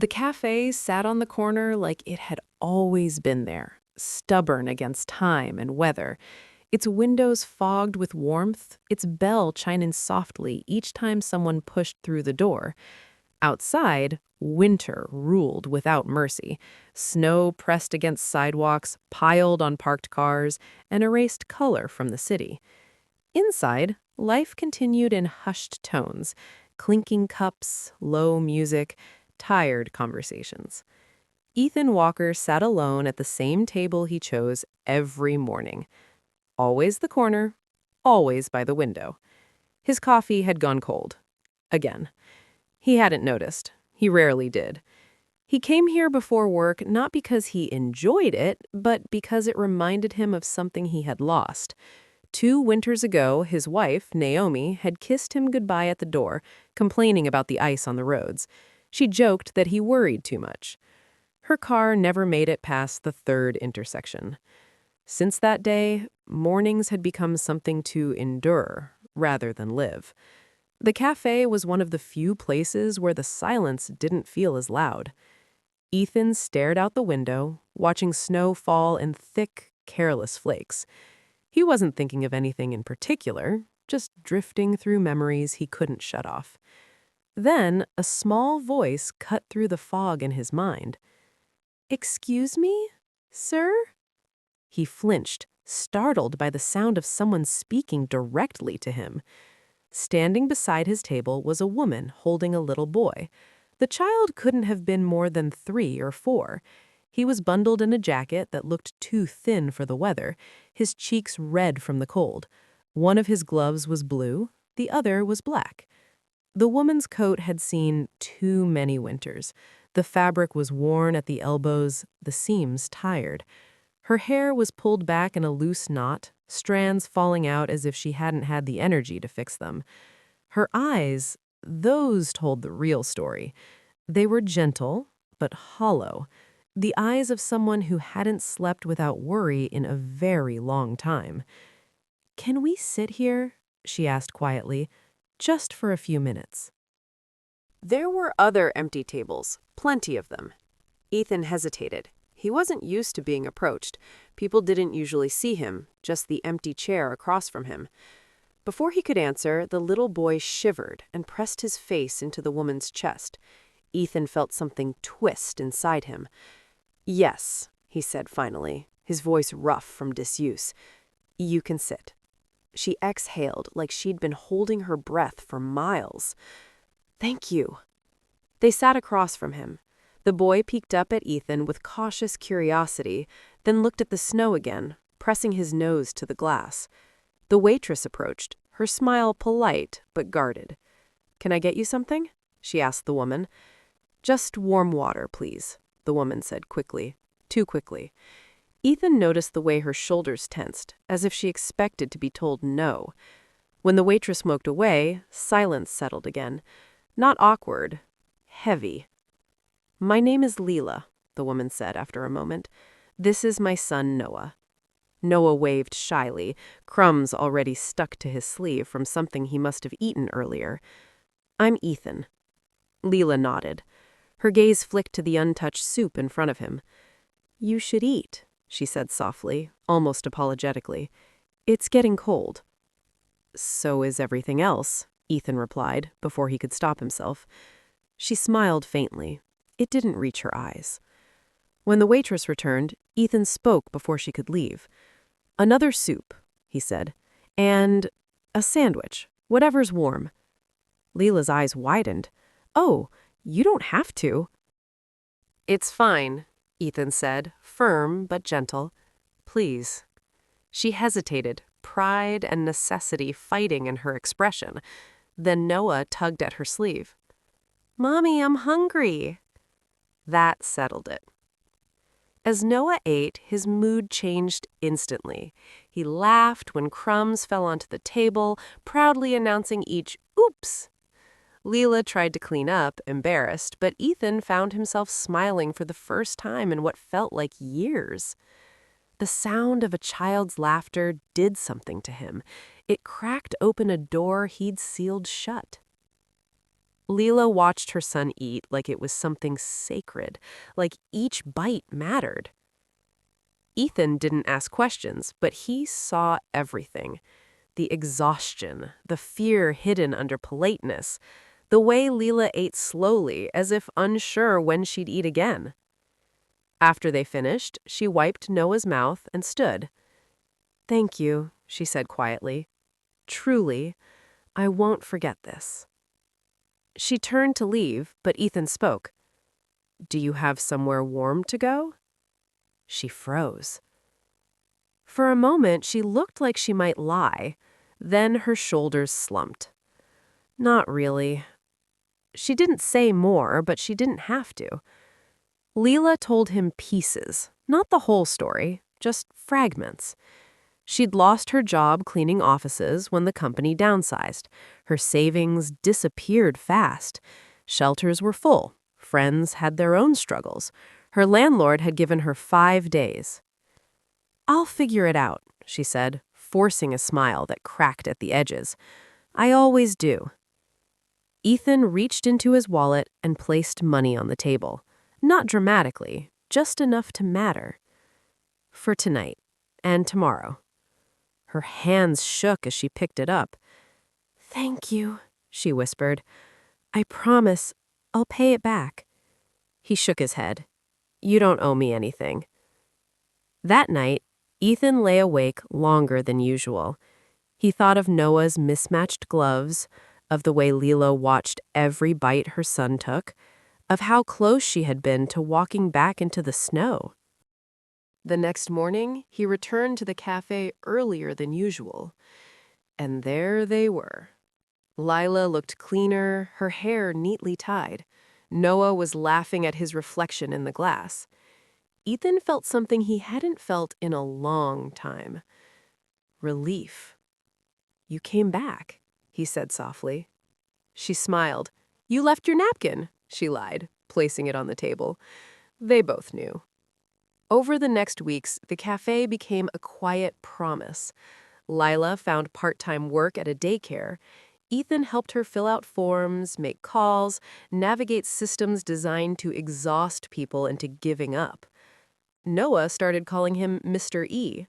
The cafe sat on the corner like it had always been there, stubborn against time and weather, its windows fogged with warmth, its bell chiming softly each time someone pushed through the door. Outside, winter ruled without mercy. Snow pressed against sidewalks, piled on parked cars, and erased color from the city. Inside, life continued in hushed tones, clinking cups, low music, tired conversations. Ethan Walker sat alone at the same table he chose every morning. Always the corner, always by the window. His coffee had gone cold. Again. He hadn't noticed. He rarely did. He came here before work not because he enjoyed it, but because it reminded him of something he had lost. 2 winters ago, his wife, Naomi, had kissed him goodbye at the door, complaining about the ice on the roads. She joked that he worried too much. Her car never made it past the 3rd intersection. Since that day, mornings had become something to endure rather than live. The cafe was one of the few places where the silence didn't feel as loud. Ethan stared out the window, watching snow fall in thick, careless flakes. He wasn't thinking of anything in particular, just drifting through memories he couldn't shut off. Then, a small voice cut through the fog in his mind. "Excuse me, sir?" He flinched, startled by the sound of someone speaking directly to him. Standing beside his table was a woman holding a little boy. The child couldn't have been more than 3 or 4. He was bundled in a jacket that looked too thin for the weather, his cheeks red from the cold. One of his gloves was blue, the other was black. The woman's coat had seen too many winters. The fabric was worn at the elbows, the seams tired. Her hair was pulled back in a loose knot, strands falling out as if she hadn't had the energy to fix them. Her eyes, those told the real story. They were gentle, but hollow. The eyes of someone who hadn't slept without worry in a very long time. "Can we sit here?" she asked quietly, "just for a few minutes?" There were other empty tables, plenty of them. Ethan hesitated. He wasn't used to being approached. People didn't usually see him, just the empty chair across from him. Before he could answer, the little boy shivered and pressed his face into the woman's chest. Ethan felt something twist inside him. "Yes," he said finally, his voice rough from disuse. "You can sit." She exhaled like she'd been holding her breath for miles. "Thank you." They sat across from him. The boy peeked up at Ethan with cautious curiosity, then looked at the snow again, pressing his nose to the glass. The waitress approached, her smile polite but guarded. "Can I get you something?" she asked the woman. "Just warm water, please," the woman said quickly, too quickly. Ethan noticed the way her shoulders tensed, as if she expected to be told no. When the waitress smoked away, silence settled again. Not awkward, heavy. "My name is Leela," the woman said after a moment. "This is my son, Noah." Noah waved shyly, crumbs already stuck to his sleeve from something he must have eaten earlier. "I'm Ethan." Leela nodded. Her gaze flicked to the untouched soup in front of him. "You should eat," she said softly, almost apologetically. "It's getting cold." "So is everything else," Ethan replied, before he could stop himself. She smiled faintly. It didn't reach her eyes. When the waitress returned, Ethan spoke before she could leave. "Another soup," he said, "and a sandwich, whatever's warm." Leela's eyes widened. "Oh, you don't have to." "It's fine," Ethan said, firm but gentle. "Please." She hesitated, pride and necessity fighting in her expression. Then Noah tugged at her sleeve. "Mommy, I'm hungry." That settled it. As Noah ate, his mood changed instantly. He laughed when crumbs fell onto the table, proudly announcing each "oops." Leela tried to clean up, embarrassed, but Ethan found himself smiling for the first time in what felt like years. The sound of a child's laughter did something to him. It cracked open a door he'd sealed shut. Leela watched her son eat like it was something sacred, like each bite mattered. Ethan didn't ask questions, but he saw everything. The exhaustion, the fear hidden under politeness, the way Leela ate slowly as if unsure when she'd eat again. After they finished, she wiped Noah's mouth and stood. "Thank you," she said quietly. "Truly, I won't forget this." She turned to leave, but Ethan spoke. "Do you have somewhere warm to go?" She froze. For a moment, she looked like she might lie. Then her shoulders slumped. "Not really." She didn't say more, but she didn't have to. Leela told him pieces, not the whole story, just fragments. She'd lost her job cleaning offices when the company downsized. Her savings disappeared fast. Shelters were full. Friends had their own struggles. Her landlord had given her 5 days. "I'll figure it out," she said, forcing a smile that cracked at the edges. "I always do." Ethan reached into his wallet and placed money on the table. Not dramatically, just enough to matter. "For tonight and tomorrow." Her hands shook as she picked it up. "Thank you," she whispered. "I promise I'll pay it back." He shook his head. "You don't owe me anything." That night, Ethan lay awake longer than usual. He thought of Noah's mismatched gloves, of the way Leela watched every bite her son took, of how close she had been to walking back into the snow. The next morning, he returned to the cafe earlier than usual. And there they were. Lila looked cleaner, her hair neatly tied. Noah was laughing at his reflection in the glass. Ethan felt something he hadn't felt in a long time. Relief. "You came back," he said softly. She smiled. "You left your napkin," she lied, placing it on the table. They both knew. Over the next weeks, the cafe became a quiet promise. Lila found part-time work at a daycare. Ethan helped her fill out forms, make calls, navigate systems designed to exhaust people into giving up. Noah started calling him Mr. E.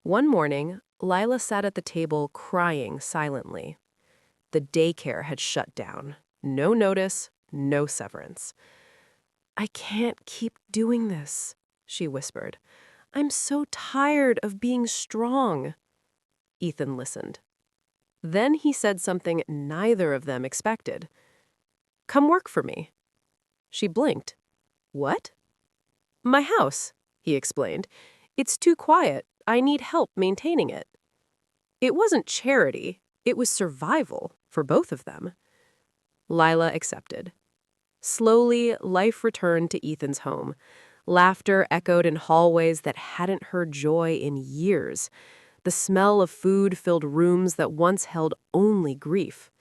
One morning, Lila sat at the table crying silently. The daycare had shut down. No notice, no severance. "I can't keep doing this," she whispered. "I'm so tired of being strong." Ethan listened. Then he said something neither of them expected. "Come work for me." She blinked. "What?" "My house," he explained. "It's too quiet. I need help maintaining it." It wasn't charity. It was survival for both of them. Lila accepted. Slowly, life returned to Ethan's home. Laughter echoed in hallways that hadn't heard joy in years. The smell of food filled rooms that once held only grief.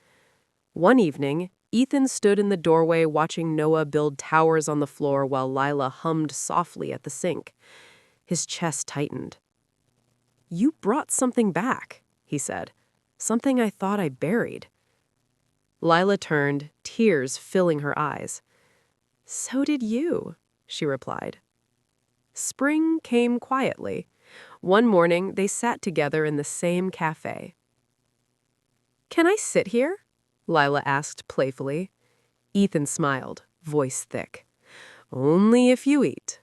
One evening, Ethan stood in the doorway watching Noah build towers on the floor while Lila hummed softly at the sink. His chest tightened. "You brought something back," he said. "Something I thought I buried." Lila turned, tears filling her eyes. "So did you," she replied. Spring came quietly. One morning, they sat together in the same cafe. "Can I sit here?" Lila asked playfully. Ethan smiled, voice thick. "Only if you eat."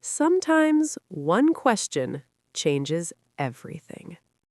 Sometimes one question changes everything.